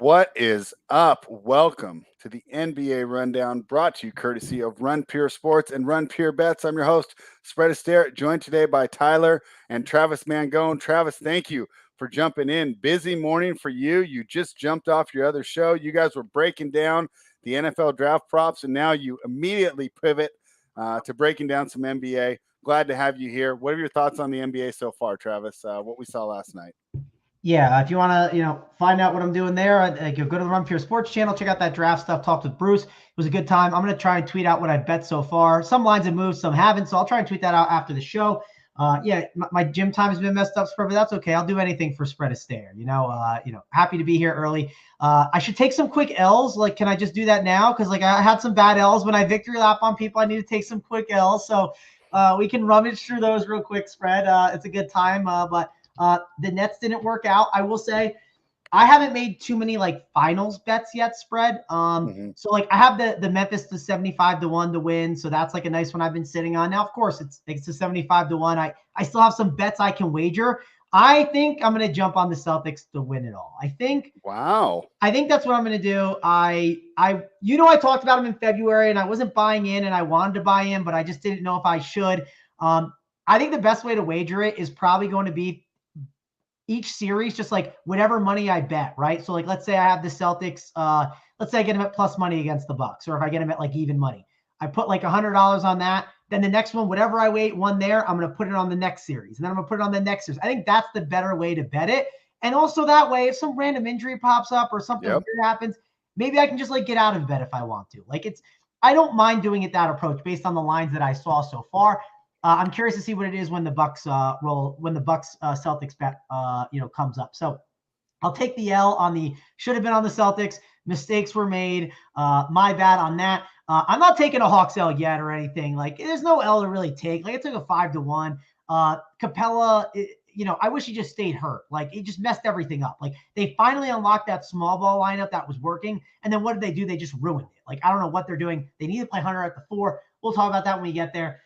What is up? Welcome to the NBA Rundown, brought to you courtesy of Run Pure Sports and Run Pure Bets. I'm your host, Spread Astaire, joined today by Tyler and Travis Mangone. Travis, thank you for jumping in. Busy morning for you. You just jumped off your other show. You guys were breaking down the NFL draft props, and now you immediately pivot to breaking down some NBA. Glad to have you here. What are your thoughts on the NBA so far, Travis? What we saw last night? Yeah, if you want to, find out what I'm doing there, go to the Run Pure Sports channel, check out that draft stuff, talked with Bruce. It was a good time. I'm going to try and tweet out what I bet so far. Some lines have moved, some haven't, so I'll try and tweet that out after the show. My gym time has been messed up, but that's okay. I'll do anything for Spread Astaire. Happy to be here early. I should take some quick L's. Like, can I just do that now? Because I had some bad L's when I victory lap on people. I need to take some quick L's, so we can rummage through those real quick. Spread. It's a good time, but. The Nets didn't work out. I will say I haven't made too many finals bets yet spread. So I have the Memphis to 75-1 to win. So that's a nice one I've been sitting on. Now, of course, it's a 75-1. I still have some bets I can wager. I think I'm going to jump on the Celtics to win it all. I think that's what I'm going to do. I talked about them in February and I wasn't buying in and I wanted to buy in, but I just didn't know if I should. I think the best way to wager it is probably going to be each series, just whatever money I bet, right? So let's say I have the Celtics, let's say I get them at plus money against the Bucks, or if I get them at even money, I put $100 on that. Then the next one, whatever I won there, I'm going to put it on the next series. And then I'm going to put it on the next series. I think that's the better way to bet it. And also that way, if some random injury pops up or something weird happens, maybe I can just get out of bet if I want to. I don't mind doing it that approach based on the lines that I saw so far. I'm curious to see what it is when the Bucks Celtics bet comes up. So I'll take the L on the should have been on the Celtics. Mistakes were made. My bad on that. I'm not taking a Hawks L yet or anything. There's no L to really take. It took a 5-1. Capella, I wish he just stayed hurt. He just messed everything up. They finally unlocked that small ball lineup that was working. And then what did they do? They just ruined it. I don't know what they're doing. They need to play Hunter at the 4. We'll talk about that when we get there.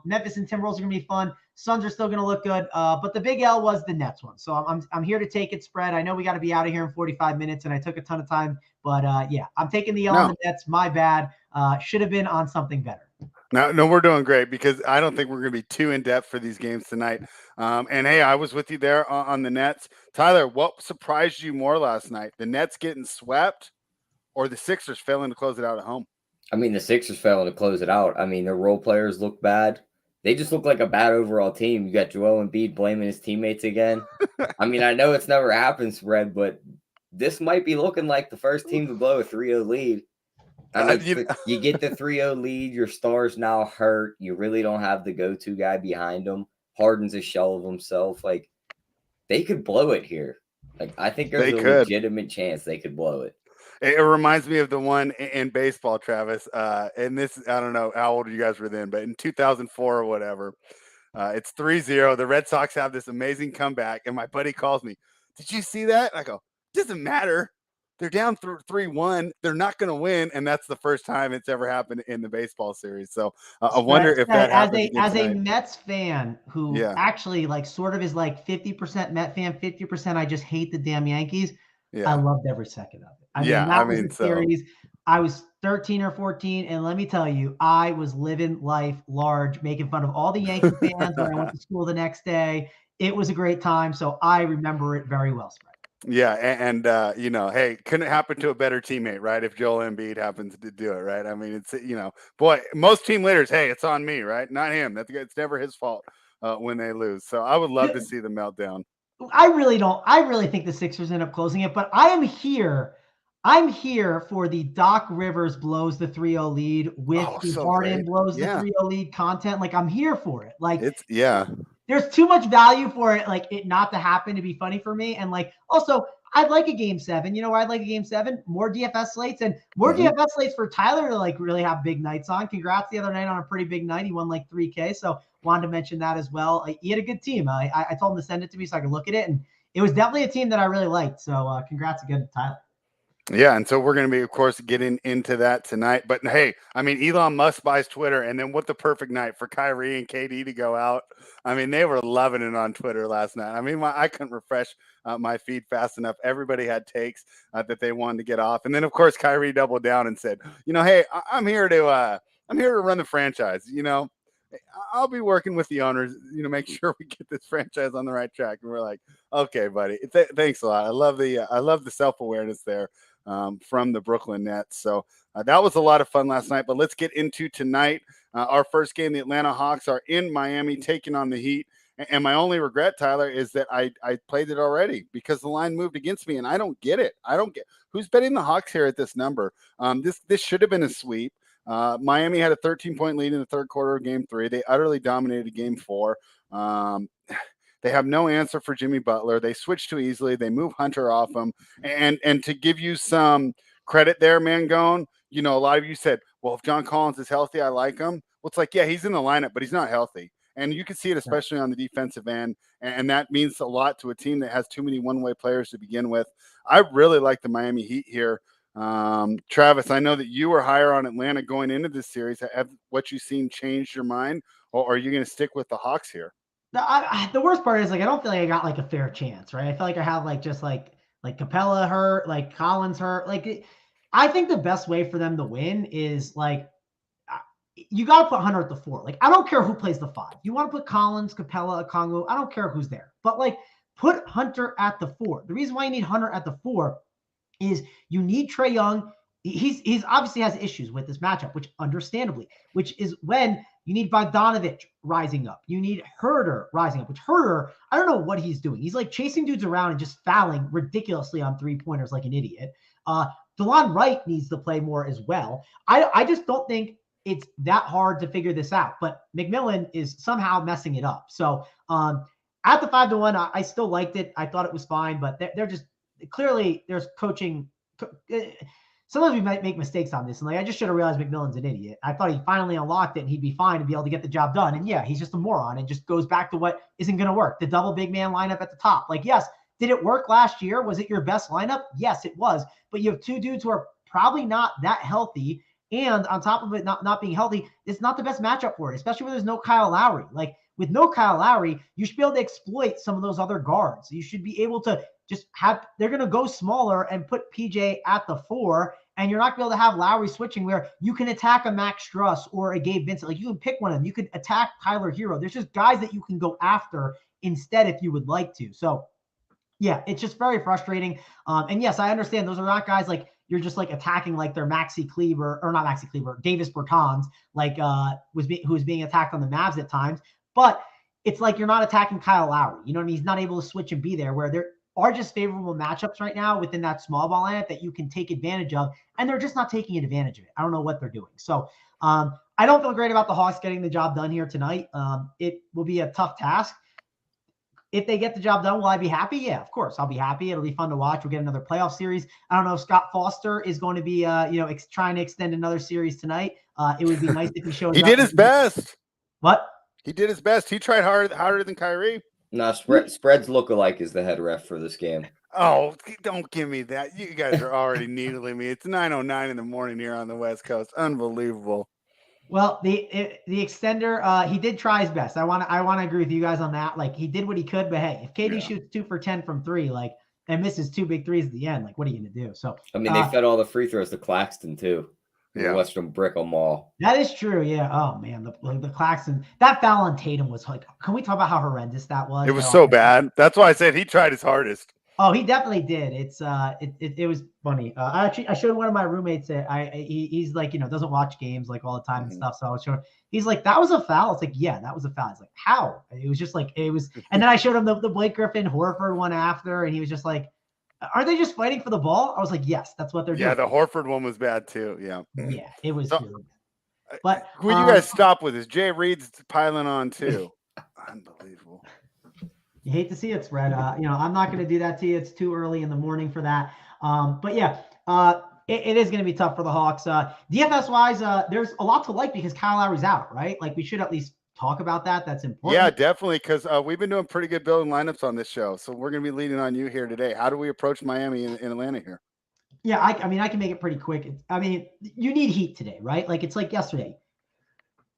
Memphis and Timberwolves are going to be fun. Suns are still going to look good. But the big L was the Nets one. So I'm here to take it spread. I know we got to be out of here in 45 minutes, and I took a ton of time. But, I'm taking the L on the Nets. My bad. Should have been on something better. No, we're doing great because I don't think we're going to be too in-depth for these games tonight. And, hey, I was with you there on the Nets. Tyler, what surprised you more last night? The Nets getting swept or the Sixers failing to close it out at home? I mean, the Sixers failing to close it out. I mean, their role players look bad. They just look like a bad overall team. You got Joel Embiid blaming his teammates again. I mean, I know it's never happened, Spread, but this might be looking like the first team to blow a 3-0 lead. I mean, you get the 3-0 lead. Your star's now hurt. You really don't have the go-to guy behind them. Harden's a shell of himself. They could blow it here. I think there's a legitimate chance they could blow it. It reminds me of the one in baseball, Travis. And this, I don't know how old you guys were then, but in 2004 or whatever, it's 3-0. The Red Sox have this amazing comeback, and my buddy calls me, "Did you see that?" And I go, "Doesn't matter. They're down 3-1. They're not going to win." And that's the first time it's ever happened in the baseball series. So I wonder if that happens as a Mets fan who actually sort of is 50% Met fan, 50% I just hate the damn Yankees. Yeah. I loved every second of it. That was the series. I was 13 or 14, and let me tell you, I was living life large, making fun of all the Yankee fans when I went to school the next day. It was a great time, so I remember it very well, Spread. Yeah, and hey, couldn't happen to a better teammate, right? If Joel Embiid happens to do it, right? I mean, it's boy, most team leaders, hey, it's on me, right? Not him. It's never his fault when they lose. So I would love to see the meltdown. I really think the Sixers end up closing it, but I'm here for the Doc Rivers blows the 3-0 lead with the Harden blows the 3-0 lead content. I'm here for it. There's too much value for it, it not to happen to be funny for me. And also I'd like a game 7. You know where I'd like a game 7? More DFS slates and more DFS slates for Tyler to really have big nights on. Congrats the other night on a pretty big night. He won $3K. So wanted to mention that as well. He had a good team. I told him to send it to me so I could look at it. And it was definitely a team that I really liked. So congrats again to Tyler. Yeah, and so we're going to be, of course, getting into that tonight. But, hey, I mean, Elon Musk buys Twitter, and then what the perfect night for Kyrie and KD to go out. I mean, they were loving it on Twitter last night. I mean, I couldn't refresh my feed fast enough. Everybody had takes that they wanted to get off, and then of course Kyrie doubled down and said, "Hey, I'm here to run the franchise. I'll be working with the owners, make sure we get this franchise on the right track." And we're like, "Okay, buddy, thanks a lot. I love the self-awareness there from the Brooklyn Nets." So that was a lot of fun last night. But let's get into tonight. Our first game, the Atlanta Hawks are in Miami taking on the Heat. And my only regret, Tyler, is that I played it already because the line moved against me, and I don't get it. I don't get who's betting the Hawks here at this number. This should have been a sweep. Miami had a 13-point lead in the third quarter of Game 3. They utterly dominated Game 4. They have no answer for Jimmy Butler. They switch too easily. They move Hunter off him. And to give you some credit there, Mangone, a lot of you said, well, if John Collins is healthy, I like him. Well, it's like, yeah, he's in the lineup, but he's not healthy. And you can see it especially on the defensive end. And that means a lot to a team that has too many one-way players to begin with. I really like the Miami Heat here. Travis, I know that you were higher on Atlanta going into this series. Have what you've seen changed your mind, or are you going to stick with the Hawks here? The worst part is I don't feel like I got a fair chance, right? I feel like I have just Capella hurt, Collins hurt. I think the best way for them to win is you got to put Hunter at the 4. I don't care who plays the 5. You want to put Collins, Capella, Okongwu, I don't care who's there, but put Hunter at the 4. The reason why you need Hunter at the 4 is you need Trae Young. He's obviously has issues with this matchup, which is when you need Bogdanovich rising up. You need Herter rising up, which Herter, I don't know what he's doing. He's chasing dudes around and just fouling ridiculously on 3-pointers like an idiot. DeLon Wright needs to play more as well. I just don't think it's that hard to figure this out, but McMillan is somehow messing it up. So at the 5-1, I still liked it. I thought it was fine, but they're just clearly there's coaching. Sometimes we might make mistakes on this. And I just should have realized McMillan's an idiot. I thought he finally unlocked it and he'd be fine and be able to get the job done. And yeah, he's just a moron. It just goes back to what isn't going to work. The double big man lineup at the top. Yes, did it work last year? Was it your best lineup? Yes, it was. But you have two dudes who are probably not that healthy. And on top of it not being healthy, it's not the best matchup for it, especially when there's no Kyle Lowry. With no Kyle Lowry, you should be able to exploit some of those other guards. You should be able to they're going to go smaller and put PJ at the 4, and you're not going to be able to have Lowry switching where you can attack a Max Struss or a Gabe Vincent. You can pick one of them. You could attack Tyler Hero. There's just guys that you can go after instead if you would like to. So, yeah, it's just very frustrating. And yes, I understand those are not guys you're just attacking they're Maxi Kleber, or not Maxi Kleber, Davis Bertans, who was being attacked on the Mavs at times. But it's you're not attacking Kyle Lowry. You know what I mean? He's not able to switch and be there, where there are just favorable matchups right now within that small ball lineup that you can take advantage of, and they're just not taking advantage of it. I don't know what they're doing. So I don't feel great about the Hawks getting the job done here tonight. It will be a tough task. If they get the job done, will I be happy? Yeah, of course. I'll be happy. It'll be fun to watch. We'll get another playoff series. I don't know if Scott Foster is going to be, trying to extend another series tonight. It would be nice if he showed up. He did his best. What? He did his best. He tried harder than Kyrie. No, Spreads Lookalike is the head ref for this game. Oh, don't give me that. You guys are already needling me. It's 9:09 in the morning here on the West Coast. Unbelievable. Well, the extender, he did try his best. I want to agree with you guys on that. He did what he could, but hey, if KD shoots 2 for 10 from 3, and misses 2 big threes at the end, what are you going to do? So I mean, they fed all the free throws to Claxton too. Yeah, Western brick them all. That is true. Yeah. Oh man, the Claxton, that foul on Tatum was can we talk about how horrendous that was? It was so bad. That's why I said he tried his hardest. Oh, he definitely did. It was funny. I showed one of my roommates that he's doesn't watch games all the time and stuff. So I was showing. He's like, that was a foul. It's yeah, that was a foul. It's how? It was just it was. And then I showed him the Blake Griffin Horford one after, and he was just aren't they just fighting for the ball? I was yes, that's what they're doing. Yeah, the Horford one was bad too. Yeah. Yeah, it was. Really bad. But will you guys stop with this? Jay Reed's piling on too. Unbelievable. You hate to see it, Spread. I'm not going to do that to you. It's too early in the morning for that. But yeah, it is going to be tough for the Hawks. DFS wise, there's a lot to like because Kyle Lowry's out, right? We should at least talk about that. That's important. Yeah, definitely. Because we've been doing pretty good building lineups on this show. So we're going to be leaning on you here today. How do we approach Miami in Atlanta here? Yeah, I can make it pretty quick. I mean, you need Heat today, right? It's like yesterday.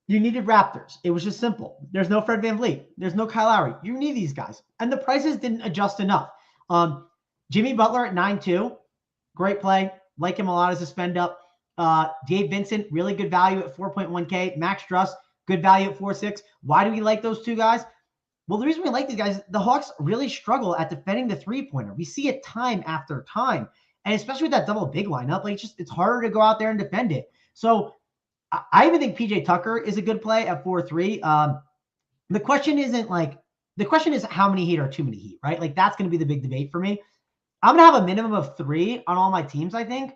You needed Raptors. It was just simple. There's no Fred VanVleet. There's no Kyle Lowry. You need these guys. And the prices didn't adjust enough. Jimmy Butler at 9.2, great play. Like him a lot as a spend up. Gabe Vincent, really good value at 4.1K. Max Struss, good value at 4.6. Why do we like those two guys? Well, the reason we like these guys, the Hawks really struggle at defending the three-pointer. We see it time after time. And especially with that double big lineup, like it's harder to go out there and defend it. So I even think PJ Tucker is a good play at 4.3. The question is how many Heat are too many Heat, right? Like that's going to be the big debate for me. I'm going to have a minimum of 3 on all my teams, I think.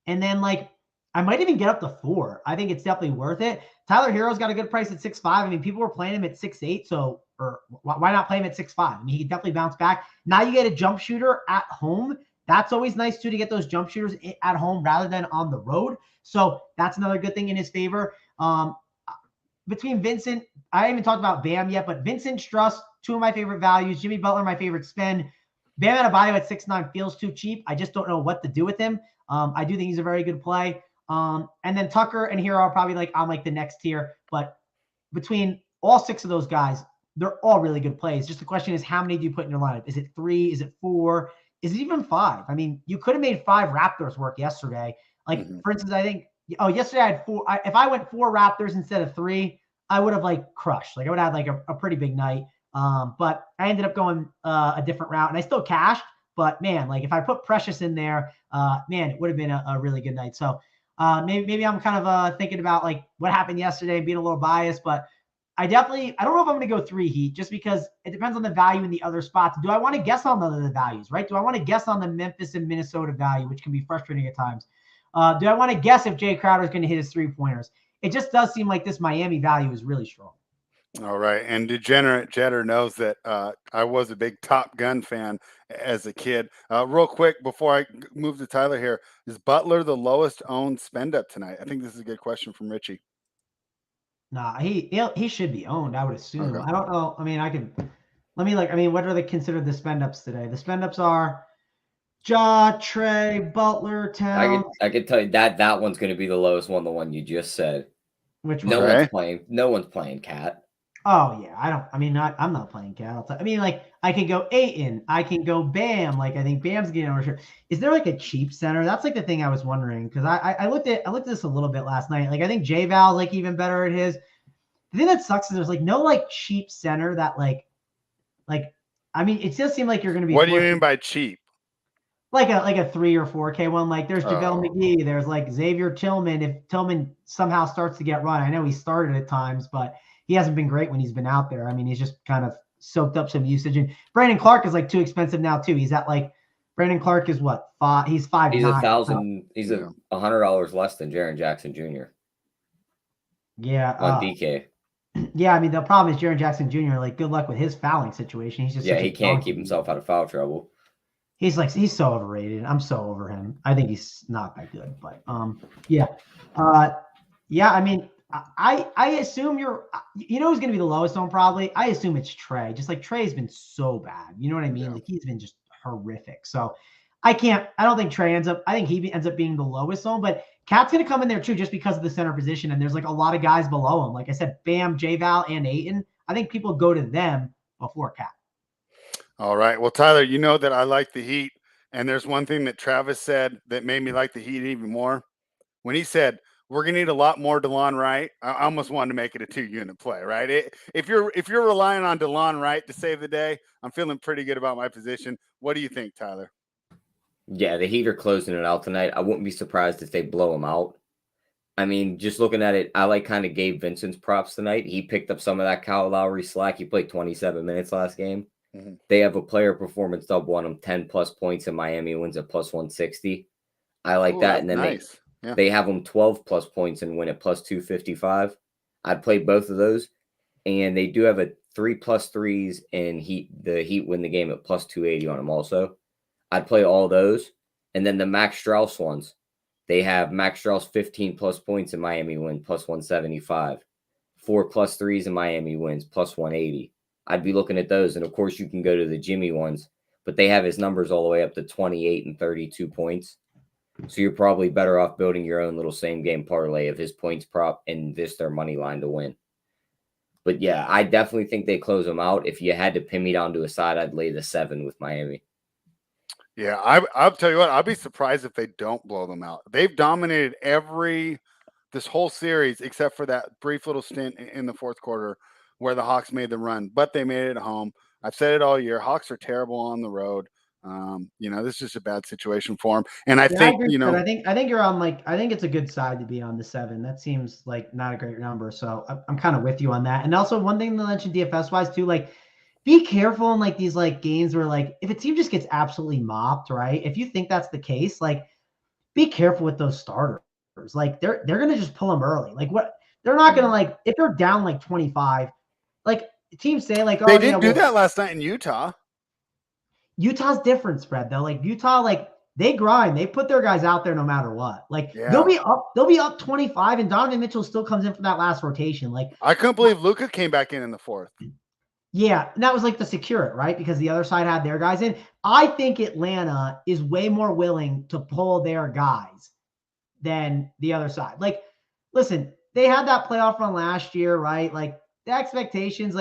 And then like, I might even get up to 4. I think it's definitely worth it. Tyler Hero's got a good price at 6.5. I mean, people were playing him at 6.8. So, or why not play him at 6.5? I mean, he could definitely bounce back. Now you get a jump shooter at home. That's always nice too, to get those jump shooters at home rather than on the road. So that's another good thing in his favor. Between Vincent, I haven't even talked about Bam yet, but Vincent, Struss, 2 of my favorite values. Jimmy Butler, my favorite spend. Bam Adebayo at 6.9 feels too cheap. I just don't know what to do with him. I do think he's a very good play. And then Tucker and Hero are probably like on like the next tier. But between all 6 of those guys, they're all really good plays. Just the question is, how many do you put in your lineup? Is it 3? Is it 4? Is it even 5? I mean, you could have made 5 Raptors work yesterday. Like, for instance, I think, yesterday I had 4. If I went 4 Raptors instead of 3, I would have like crushed. Like I would have like a pretty big night. But I ended up going a different route and I still cashed. But man, like if I put Precious in there, man, it would have been a really good night. So maybe I'm kind of thinking about like what happened yesterday and being a little biased, but I don't know if I'm going to go 3 Heat just because it depends on the value in the other spots. Do I want to guess on the values, right? Do I want to guess on the Memphis and Minnesota value, which can be frustrating at times? Do I want to guess if Jay Crowder is going to hit his 3-pointers? It just does seem like this Miami value is really strong. All right. And Degenerate Jetter knows that I was a big Top Gun fan as a kid. Real quick, before I move to Tyler here, is Butler the lowest owned spend up tonight? I think this is a good question from Richie. Nah, he should be owned, I would assume. Okay. I don't know. I mean, what are they considered the spend ups today? The spend ups are Ja, Trey, Butler, Town. I could tell you that one's going to be the lowest one, the one you just said. Which no one? No one's playing Cat. Oh yeah, I'm not playing Cat. I mean, like I can go Ayton, I can go Bam. Like I think Bam's getting ownership. Is there like a cheap center? That's like the thing I was wondering because I looked at this a little bit last night. Like I think J-Val like even better at his. The thing that sucks is there's like no like cheap center that like I mean it just seemed like you're gonna be. What do you mean by cheap? Like a 3 or 4K one. Like there's JaVale McGee, there's like Xavier Tillman. If Tillman somehow starts to get run, I know he started at times, but he hasn't been great when he's been out there. I mean, he's just kind of soaked up some usage. And Brandon Clark is like too expensive now too. He's at like Brandon Clark is what 5? He's 5'9". He's $1,000. He's $100 less than Jaren Jackson Jr. Yeah, on DK. Yeah, I mean the problem is Jaren Jackson Jr. Like good luck with his fouling situation. He's just he can't keep himself out of foul trouble. He's so overrated. I'm so over him. I think he's not that good, but yeah. I mean, I assume who's going to be the lowest one probably. I assume it's Trey. Just like Trey's been so bad. You know what I mean? Yeah. Like he's been just horrific. So I don't think Trey I think he ends up being the lowest one, but Cat's going to come in there too, just because of the center position. And there's like a lot of guys below him. Like I said, Bam, J-Val, and Ayton. I think people go to them before Cat. All right. Well, Tyler, you know that I like the Heat. And there's one thing that Travis said that made me like the Heat even more. When he said, we're going to need a lot more DeLon Wright, I almost wanted to make it a 2-unit play, right? If you're relying on DeLon Wright to save the day, I'm feeling pretty good about my position. What do you think, Tyler? Yeah, the Heat are closing it out tonight. I wouldn't be surprised if they blow them out. I mean, just looking at it, I like kind of Gabe Vincent's props tonight. He picked up some of that Kyle Lowry slack. He played 27 minutes last game. Mm-hmm. They have a player performance double on them, 10+ points, and Miami wins at +160. I like that. And then nice. They have them 12+ points and win at +255. I'd play both of those. And they do have a 3+3s and the Heat win the game at +280 on them also. I'd play all those. And then the Max Strauss ones. They have Max Strauss 15+ points and Miami win +175. 4+3s and Miami wins +180. I'd be looking at those. And of course, you can go to the Jimmy ones, but they have his numbers all the way up to 28 and 32 points. So you're probably better off building your own little same game parlay of his points prop and their money line to win. But yeah, I definitely think they close them out. If you had to pin me down to a side, I'd lay the 7 with Miami. Yeah, I'll tell you what, I'll be surprised if they don't blow them out. They've dominated this whole series except for that brief little stint in the fourth quarter where the Hawks made the run, but they made it at home. I've said it all year. Hawks are terrible on the road. This is just a bad situation for them. And I think, agree, but I think you're on I think it's a good side to be on the 7. That seems like not a great number. So I'm kind of with you on that. And also one thing to mention DFS wise too, be careful in these games where if a team just gets absolutely mopped, right? If you think that's the case, be careful with those starters. They're gonna just pull them early. They're not gonna if they're down 25, teams say they didn't do that last night in Utah. Utah's different spread though. Utah, they grind. They put their guys out there no matter what. They'll be up 25, and Donovan Mitchell still comes in for that last rotation. I couldn't believe Luka came back in the fourth. Yeah, and that was to secure it, right? Because the other side had their guys in. I think Atlanta is way more willing to pull their guys than the other side. Listen, they had that playoff run last year, right? The expectations,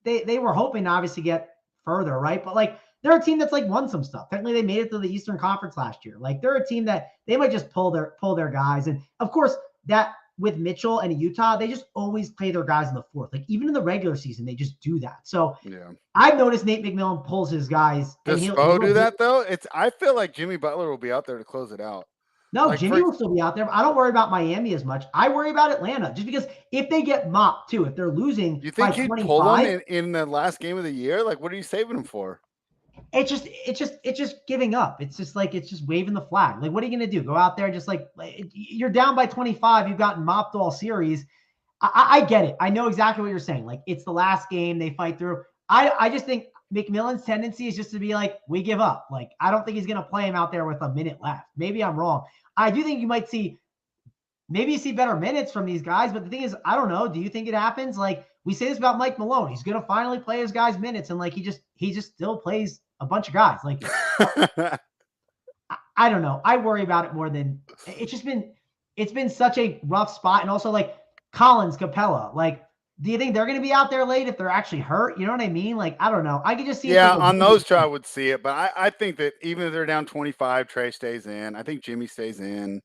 they were hoping to obviously get further, right? But they're a team that's won some stuff. Technically, they made it to the Eastern Conference last year. They're a team that they might just pull their guys. And of course, that with Mitchell and Utah, they just always play their guys in the fourth. Even in the regular season, they just do that. So yeah, I've noticed Nate McMillan pulls his guys. Does Spo do that though? I feel like Jimmy Butler will be out there to close it out. No, Jimmy will still be out there. But I don't worry about Miami as much. I worry about Atlanta just because if they get mopped too, if they're losing, you think he'd pull them in the last game of the year? What are you saving them for? It's just giving up. It's just it's just waving the flag. What are you gonna do? Go out there and just you're down by 25. You've gotten mopped all series. I get it. I know exactly what you're saying. It's the last game. They fight through. I just think McMillan's tendency is just to be we give up. I don't think he's gonna play him out there with a minute left. Maybe I'm wrong. I do think you might see better minutes from these guys. But the thing is, I don't know. Do you think it happens? We say this about Mike Malone. He's gonna finally play his guys minutes, and he just still plays a bunch of guys. I don't know. I worry about it more than it's been such a rough spot. And also Collins, Capella, do you think they're going to be out there late if they're actually hurt? You know what I mean? I don't know. I could just see. Yeah, on those two, I would see it. But I think that even if they're down 25, Trey stays in. I think Jimmy stays in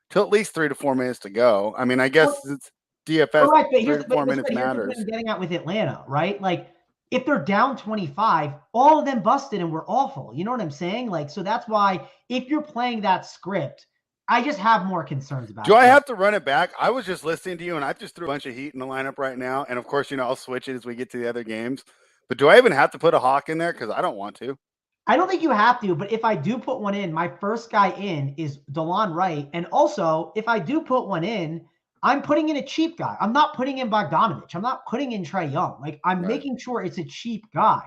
till at least 3 to 4 minutes to go. I mean, I guess it's DFS. Right, 3 to 4 minutes matters. What I'm getting at with Atlanta, right? If they're down 25, all of them busted and were awful. You know what I'm saying? So that's why if you're playing that script, I just have more concerns about it. Do I have to run it back? I was just listening to you, and I just threw a bunch of heat in the lineup right now. And, of course, I'll switch it as we get to the other games. But do I even have to put a Hawk in there? Because I don't want to. I don't think you have to. But if I do put one in, my first guy in is DeLon Wright. And also, if I do put one in, I'm putting in a cheap guy. I'm not putting in Bogdanovich. I'm not putting in Trae Young. I'm making sure it's a cheap guy.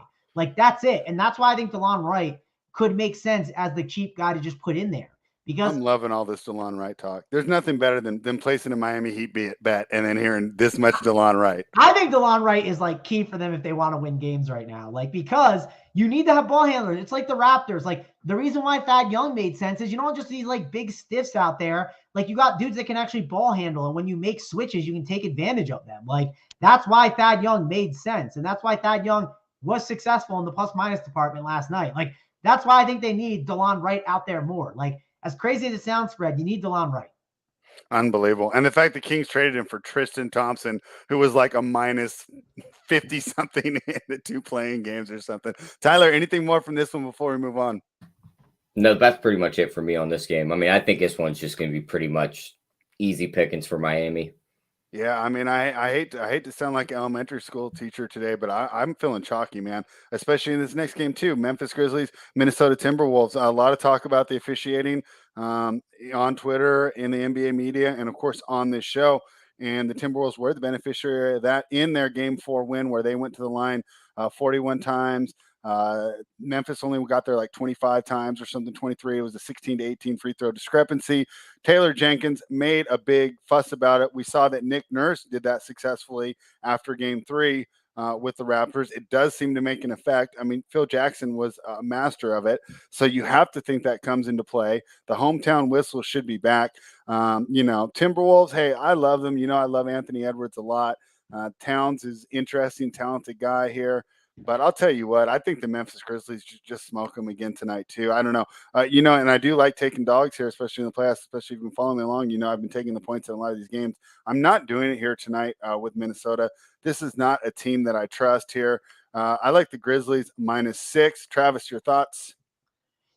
That's it. And that's why I think DeLon Wright could make sense as the cheap guy to just put in there. Because I'm loving all this DeLon Wright talk. There's nothing better than placing a Miami Heat bet and then hearing this much DeLon Wright. I think DeLon Wright is key for them if they want to win games right now. Because you need to have ball handlers. It's the Raptors. The reason why Thad Young made sense is you don't just these big stiffs out there. You got dudes that can actually ball handle. And when you make switches, you can take advantage of them. That's why Thad Young made sense. And that's why Thad Young was successful in the plus minus department last night. That's why I think they need DeLon Wright out there more. As crazy as it sounds, Fred, you need DeLon Wright. Unbelievable. And the fact the Kings traded him for Tristan Thompson, who was a minus 50-something in the 2 playing games or something. Tyler, anything more from this one before we move on? No, that's pretty much it for me on this game. I mean, I think this one's just going to be pretty much easy pickings for Miami. Yeah, I mean, I hate to sound like an elementary school teacher today, but I'm feeling chalky, man, especially in this next game too. Memphis Grizzlies, Minnesota Timberwolves. A lot of talk about the officiating on Twitter, in the NBA media, and of course on this show. And the Timberwolves were the beneficiary of that in their Game 4 win, where they went to the line 41 times. Memphis only got there 25 times or something, 23. It was a 16-18 free throw discrepancy. Taylor Jenkins made a big fuss about it. We saw that Nick Nurse did that successfully after Game 3 with the Raptors. It does seem to make an effect. I mean, Phil Jackson was a master of it. So you have to think that comes into play. The hometown whistle should be back. Timberwolves, hey, I love them. I love Anthony Edwards a lot. Towns is interesting, talented guy here. But I'll tell you what, I think the Memphis Grizzlies just smoke them again tonight too. I don't know, and I do like taking dogs here, especially in the playoffs. Especially if you've been following me along, I've been taking the points in a lot of these games. I'm not doing it here tonight with Minnesota. This is not a team that I trust here. I like the Grizzlies -6. Travis, your thoughts?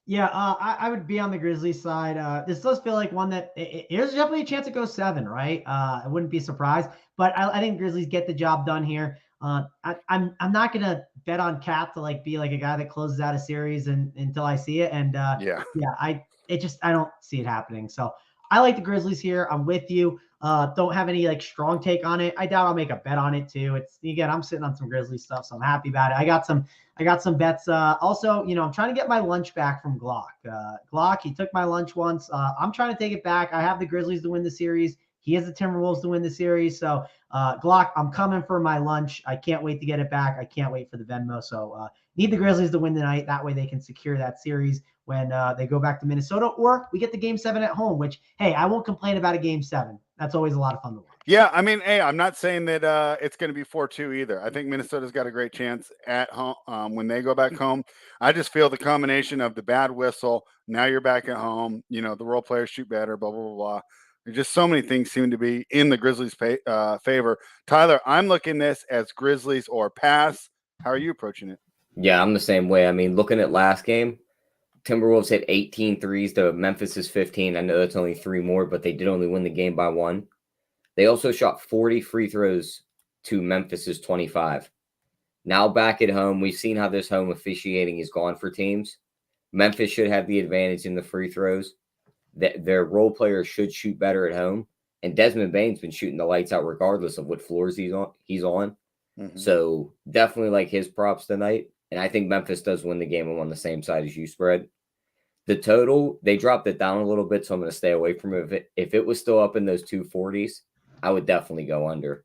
Yeah, I would be on the Grizzlies side. This does feel like one that there's definitely a chance it goes 7, right? I wouldn't be surprised, but I think Grizzlies get the job done here. I'm not gonna bet on Cat to be like a guy that closes out a series until I see it. And Yeah, I don't see it happening. So I like the Grizzlies here. I'm with you. Don't have any strong take on it. I doubt I'll make a bet on it too. I'm sitting on some Grizzlies stuff, so I'm happy about it. I got some bets. Also, I'm trying to get my lunch back from Glock. Glock, he took my lunch once. I'm trying to take it back. I have the Grizzlies to win the series. He has the Timberwolves to win the series. So, Glock, I'm coming for my lunch. I can't wait to get it back. I can't wait for the Venmo. So, need the Grizzlies to win tonight. That way they can secure that series when they go back to Minnesota, or we get the Game 7 at home, which, hey, I won't complain about a Game 7. That's always a lot of fun to watch. Yeah, I mean, hey, I'm not saying that it's going to be 4-2 either. I think Minnesota's got a great chance at home when they go back home. I just feel the combination of the bad whistle, now you're back at home, the role players shoot better, blah, blah, blah, blah. There's just so many things seem to be in the Grizzlies' favor. Tyler, I'm looking this as Grizzlies or pass. How are you approaching it? Yeah, I'm the same way. I mean, looking at last game, Timberwolves hit 18 threes to Memphis' 15. I know that's only 3 more, but they did only win the game by 1. They also shot 40 free throws to Memphis' 25. Now back at home, we've seen how this home officiating is gone for teams. Memphis should have the advantage in the free throws. Their role players should shoot better at home. And Desmond Bane's been shooting the lights out regardless of what floors he's on. Mm-hmm. So definitely like his props tonight. And I think Memphis does win the game. I'm on the same side as you, Spread. The total, they dropped it down a little bit, so I'm going to stay away from it. If it was still up in those 240s, I would definitely go under.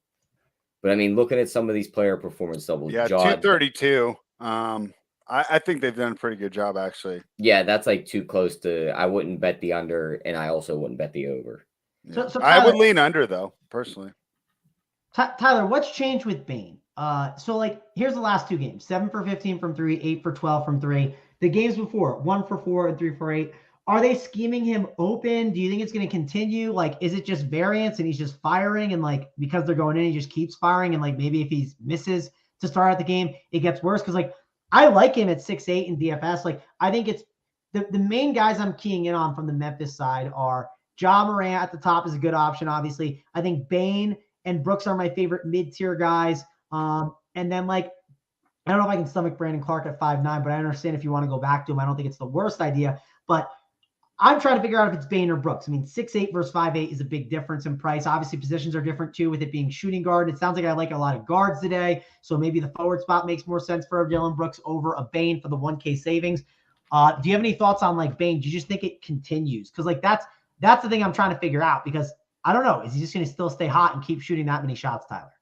But, I mean, looking at some of these player performance doubles. Yeah, 232. I think they've done a pretty good job, actually. Yeah, that's too close to – I wouldn't bet the under, and I also wouldn't bet the over. Yeah. So Tyler, I would lean under, though, personally. Tyler, what's changed with Bane? Here's the last 2 games. 7 for 15 from 3, 8 for 12 from 3. The games before, 1 for 4 and 3 for 8. Are they scheming him open? Do you think it's going to continue? Is it just variance and he's just firing and because they're going in, he just keeps firing and maybe if he misses to start out the game, it gets worse? Because I like him at 6'8" in DFS. I think it's the main guys I'm keying in on from the Memphis side are Ja Morant at the top is a good option, obviously. I think Bane and Brooks are my favorite mid-tier guys. And then I don't know if I can stomach Brandon Clark at 5'9", but I understand if you want to go back to him. I don't think it's the worst idea, but I'm trying to figure out if it's Bane or Brooks. I mean, 6'8" versus 5'8" is a big difference in price. Obviously, positions are different too with it being shooting guard. It sounds like I like a lot of guards today, so maybe the forward spot makes more sense for Dylan Brooks over a Bane for the 1K savings. Do you have any thoughts on Bane? Do you just think it continues? Because that's the thing I'm trying to figure out, because I don't know. Is he just going to still stay hot and keep shooting that many shots, Tyler?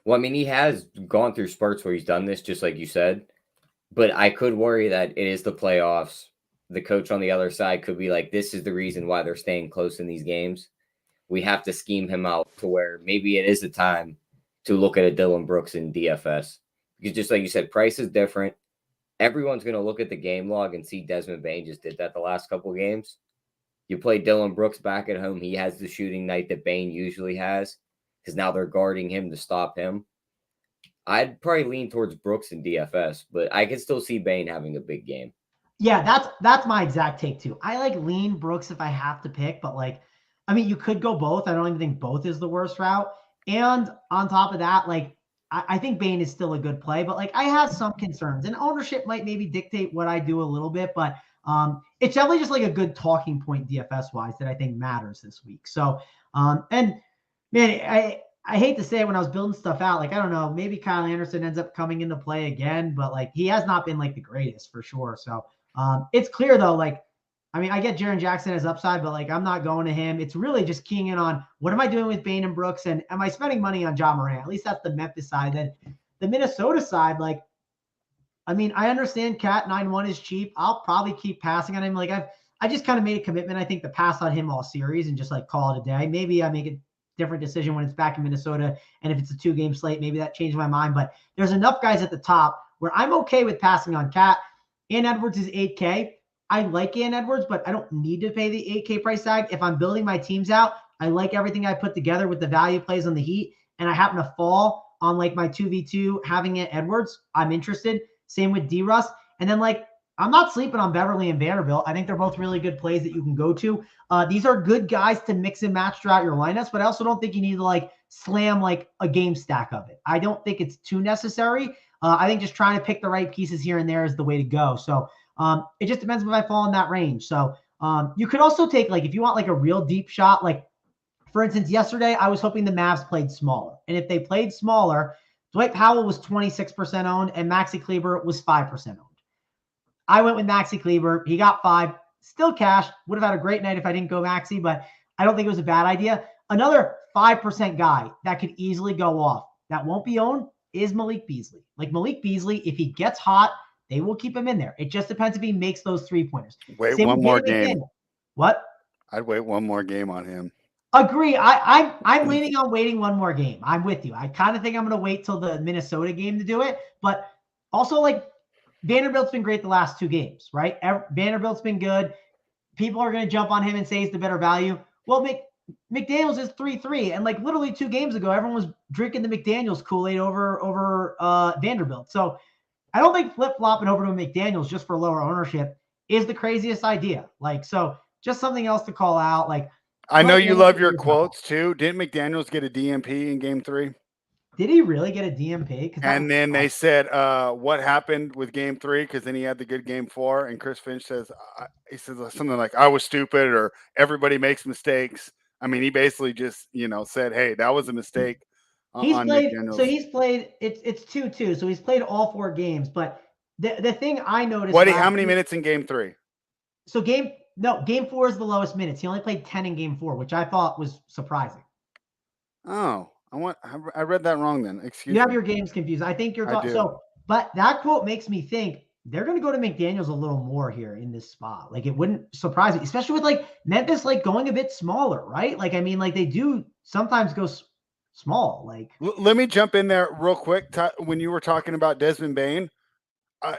Well, I mean, he has gone through spurts where he's done this, just like you said. But I could worry that it is the playoffs. The coach on the other side could be like, this is the reason why they're staying close in these games. We have to scheme him out to where maybe it is the time to look at a Dylan Brooks in DFS. Because just like you said, price is different. Everyone's going to look at the game log and see Desmond Bane just did that the last couple of games. You play Dylan Brooks back at home. He has the shooting night that Bane usually has because now they're guarding him to stop him. I'd probably lean towards Brooks in DFS, but I can still see Bane having a big game. Yeah, that's my exact take too. I lean Brooks if I have to pick, but you could go both. I don't even think both is the worst route. And on top of that, I think Bane is still a good play, but I have some concerns, and ownership might maybe dictate what I do a little bit, but it's definitely just a good talking point DFS wise that I think matters this week. So, and man, I hate to say it when I was building stuff out, I don't know, maybe Kyle Anderson ends up coming into play again, but he has not been the greatest for sure. So it's clear though, I get Jaren Jackson as upside, but I'm not going to him. It's really just keying in on what am I doing with Bane and Brooks, and am I spending money on Ja Morant? At least that's the Memphis side. Then the Minnesota side, I understand Cat 9-1 is cheap. I'll probably keep passing on him. I just kind of made a commitment, I think, to pass on him all series and just call it a day. Maybe I make a different decision when it's back in Minnesota, and if it's a 2-game slate, maybe that changed my mind. But there's enough guys at the top where I'm okay with passing on Cat. Ian Edwards is 8K. I like Ian Edwards, but I don't need to pay the 8K price tag. If I'm building my teams out, I like everything I put together with the value plays on the Heat, and I happen to fall on like my 2v2 having it Edwards, I'm interested. Same with D-Russ. And then like, I'm not sleeping on Beverly and Vanderbilt. I think they're both really good plays that you can go to. These are good guys to mix and match throughout your lineups, but I also don't think you need to like slam like a game stack of it. I don't think it's too necessary. I think just trying to pick the right pieces here and there is the way to go. So it just depends if I fall in that range. So you could also take like, if you want like a real deep shot, like for instance, yesterday I was hoping the Mavs played smaller. And if they played smaller, Dwight Powell was 26% owned and Maxi Kleber was 5% owned. I went with Maxi Kleber. He got 5, still cash. Would have had a great night if I didn't go Maxi, but I don't think it was a bad idea. Another 5% guy that could easily go off that won't be owned is Malik Beasley. Like Malik Beasley, if he gets hot, they will keep him in there. It just depends if he makes those 3-pointers. Wait Same one with more Danny game. McDaniel. What? I'd wait one more game on him. Agree. I'm leaning on waiting one more game. I'm with you. I kind of think I'm going to wait till the Minnesota game to do it. But also, like, Vanderbilt's been great the last 2 games, right? Vanderbilt's been good. People are going to jump on him and say he's the better value. Well, McDaniels is 3-3. And, like, literally 2 games ago, everyone was drinking the McDaniels Kool-Aid over Vanderbilt. So I don't think flip-flopping over to McDaniels just for lower ownership is the craziest idea. Like, so just something else to call out. Like, I know you love your quotes too. Didn't McDaniels get a DMP in game 3? Did he really get a DMP? And then they said, what happened with game 3? Because then he had the good game 4. And Chris Finch says, he says something like, I was stupid, or everybody makes mistakes. I mean, he basically just, said, hey, that was a mistake. He's played, so he's played, it's 2-2. So he's played all 4 games. But the thing I noticed. How many minutes in game 3? So game 4 is the lowest minutes. He only played 10 in game 4, which I thought was surprising. Oh, I read that wrong then. Excuse me. You have your games confused. I think you're talking. So, but that quote makes me think they're going to go to McDaniels a little more here in this spot. Like, it wouldn't surprise me, especially with like Memphis, like going a bit smaller, right? Like, I mean, like they do sometimes go small. Like, let me jump in there real quick. When you were talking about Desmond Bane,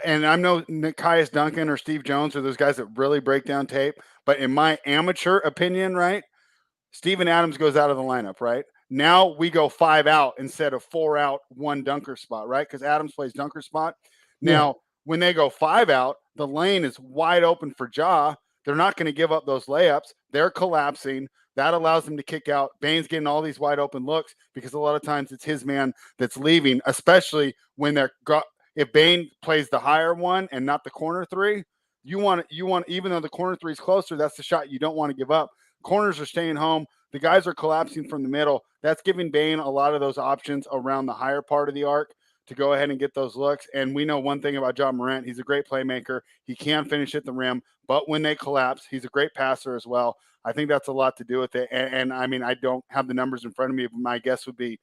and I know Nikias Duncan or Steve Jones are those guys that really break down tape. But in my amateur opinion, right, Steven Adams goes out of the lineup, right? Now we go 5 out instead of 4 out, 1 dunker spot, right? Because Adams plays dunker spot. Now, when they go 5 out, the lane is wide open for Ja. They're not going to give up those layups. They're collapsing. That allows them to kick out. Bane's getting all these wide open looks because a lot of times it's his man that's leaving, especially when if Bane plays the higher one and not the corner 3, you want even though the corner 3 is closer, that's the shot you don't want to give up. Corners are staying home. The guys are collapsing from the middle. That's giving Bane a lot of those options around the higher part of the arc to go ahead and get those looks. And we know one thing about John Morant. He's a great playmaker. He can finish at the rim, but when they collapse, he's a great passer as well. I think that's a lot to do with it. And I mean, I don't have the numbers in front of me, but my guess would be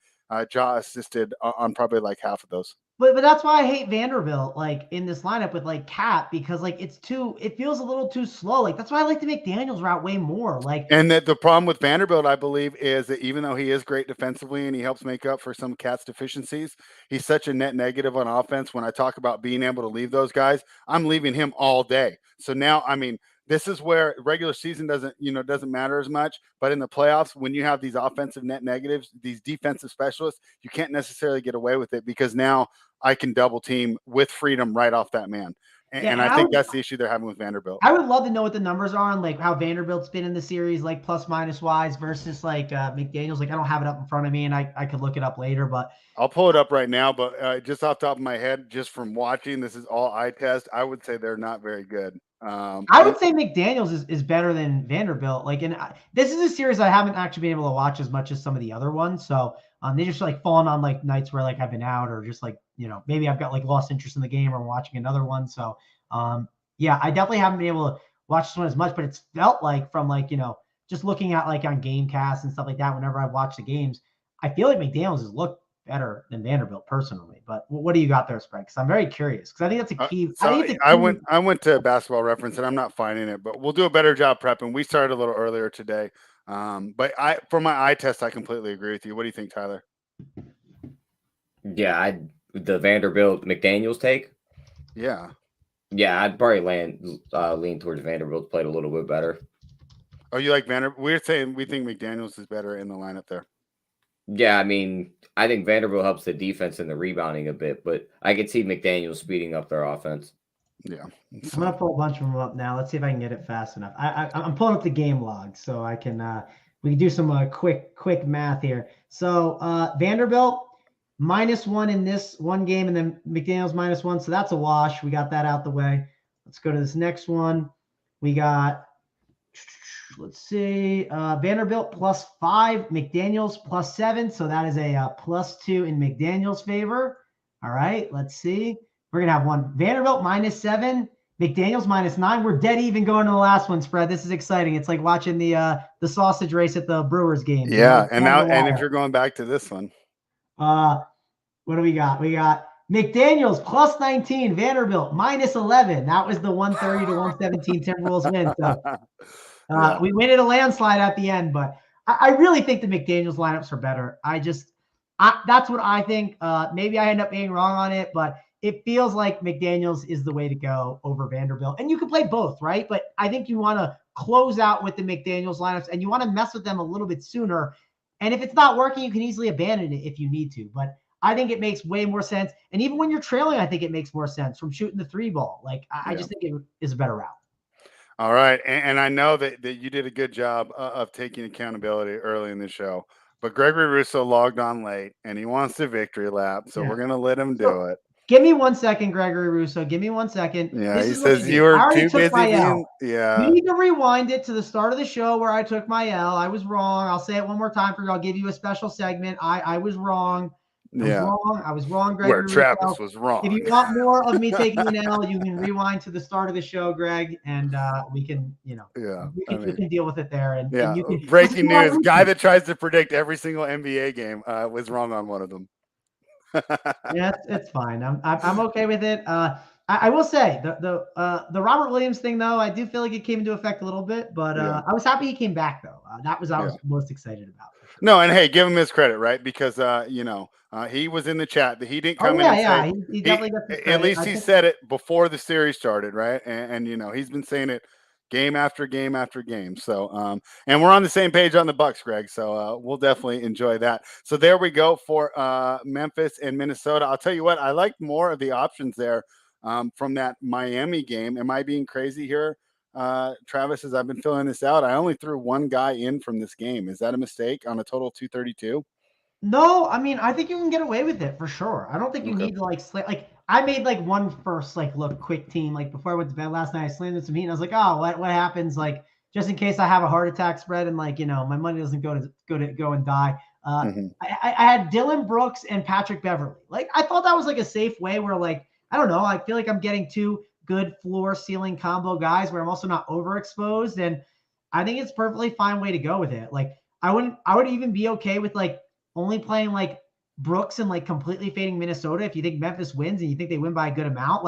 Ja assisted on probably like half of those. But that's why I hate Vanderbilt, like in this lineup with like Cat, because like it feels a little too slow. Like that's why I like the McDaniels route way more. Like, and the problem with Vanderbilt, I believe, is that even though he is great defensively and he helps make up for some Cat's deficiencies, he's such a net negative on offense. When I talk about being able to leave those guys, I'm leaving him all day. So now, I mean, this is where regular season doesn't matter as much, but in the playoffs, when you have these offensive net negatives, these defensive specialists, you can't necessarily get away with it because now I can double team with freedom right off that man. And I think that's the issue they're having with Vanderbilt. I would love to know what the numbers are on like how Vanderbilt's been in the series, like plus minus wise versus like McDaniels. Like I don't have it up in front of me and I could look it up later, but I'll pull it up right now. But just off the top of my head, just from watching, this is all eye test. I would say they're not very good. I would say McDaniels is better than Vanderbilt. Like, and this is a series I haven't actually been able to watch as much as some of the other ones. So they just like fallen on like nights where like I've been out or just like, maybe I've got like lost interest in the game or watching another one. So yeah, I definitely haven't been able to watch this one as much, but it's felt like from like, just looking at like on Gamecast and stuff like that, whenever I've watched the games, I feel like McDaniels has looked better than Vanderbilt personally. But what do you got there, Sprague? Because I'm very curious because I think that's a key. I went to Basketball Reference and I'm not finding it, but we'll do a better job prepping. We started a little earlier today. But for my eye test, I completely agree with you. What do you think, Tyler? Yeah, the Vanderbilt McDaniels take. Yeah. Yeah, I'd probably lean towards Vanderbilt. Played a little bit better. Oh, you like Vanderbilt? We're saying we think McDaniels is better in the lineup there. Yeah, I mean, I think Vanderbilt helps the defense and the rebounding a bit, but I could see McDaniels speeding up their offense. Yeah. I'm gonna pull a bunch of them up now. Let's see if I can get it fast enough. I'm pulling up the game log so I can we can do some quick math here. So Vanderbilt -1 in this one game, and then McDaniels -1. So that's a wash. We got that out the way. Let's go to this next one. We got, let's see, Vanderbilt +5, McDaniels +7. So that is a +2 in McDaniels' favor. All right, let's see. We're going to have one Vanderbilt -7, McDaniels -9. We're dead even going to the last one spread. This is exciting. It's like watching the sausage race at the Brewers game. Yeah, and if you're going back to this one. What do we got? We got McDaniels +19, Vanderbilt -11. That was the 130 to 117 Timberwolves win. So we win at a landslide at the end, but I really think the McDaniels lineups are better. That's what I think. Maybe I end up being wrong on it, but it feels like McDaniels is the way to go over Vanderbilt. And you can play both, right? But I think you want to close out with the McDaniels lineups, and you want to mess with them a little bit sooner. And if it's not working, you can easily abandon it if you need to. But I think it makes way more sense. And even when you're trailing, I think it makes more sense from shooting the 3-ball. Like, I just think it is a better route. All right. And I know that you did a good job of taking accountability early in the show. But Gregory Russo logged on late, and he wants the victory lap. So we're going to let him do it. Give me 1 second, Gregory Russo. Give me 1 second. Yeah, he says you were too busy being. Yeah. You need to rewind it to the start of the show where I took my L. I was wrong. I'll say it one more time for you. I'll give you a special segment. I was wrong. I was wrong, Gregory. Where Travis was wrong. If you want more of me taking an L, you can rewind to the start of the show, Greg, and we can, you can deal with it there. And you can, breaking news: guy that tries to predict every single NBA game was wrong on one of them. Yeah, it's fine. I'm okay with it. I will say the Robert Williams thing, though, I do feel like it came into effect a little bit, but I was happy he came back, though. I was most excited about. Sure. No, and hey, give him his credit, right? Because he was in the chat. He didn't come in and say. He definitely got the credit. At least he said it before the series started, right? And he's been saying it game after game after game. So, and we're on the same page on the Bucks, Greg. So we'll definitely enjoy that. So there we go for Memphis and Minnesota. I'll tell you what, I like more of the options there from that Miami game. Am I being crazy here, Travis? As I've been filling this out, I only threw one guy in from this game. Is that a mistake on a total 232? No, I mean, I think you can get away with it for sure. I don't think you need to like I made one first look quick team before I went to bed last night. I slammed in some heat and I was like, oh, what happens just in case I have a heart attack spread and my money doesn't go and die. I had Dylan Brooks and Patrick Beverly. I thought that was a safe way where I don't know, I feel like I'm getting two good floor ceiling combo guys where I'm also not overexposed, and I think it's perfectly fine way to go with it. I would even be okay with only playing Brooks and completely fading Minnesota. If you think Memphis wins and you think they win by a good amount,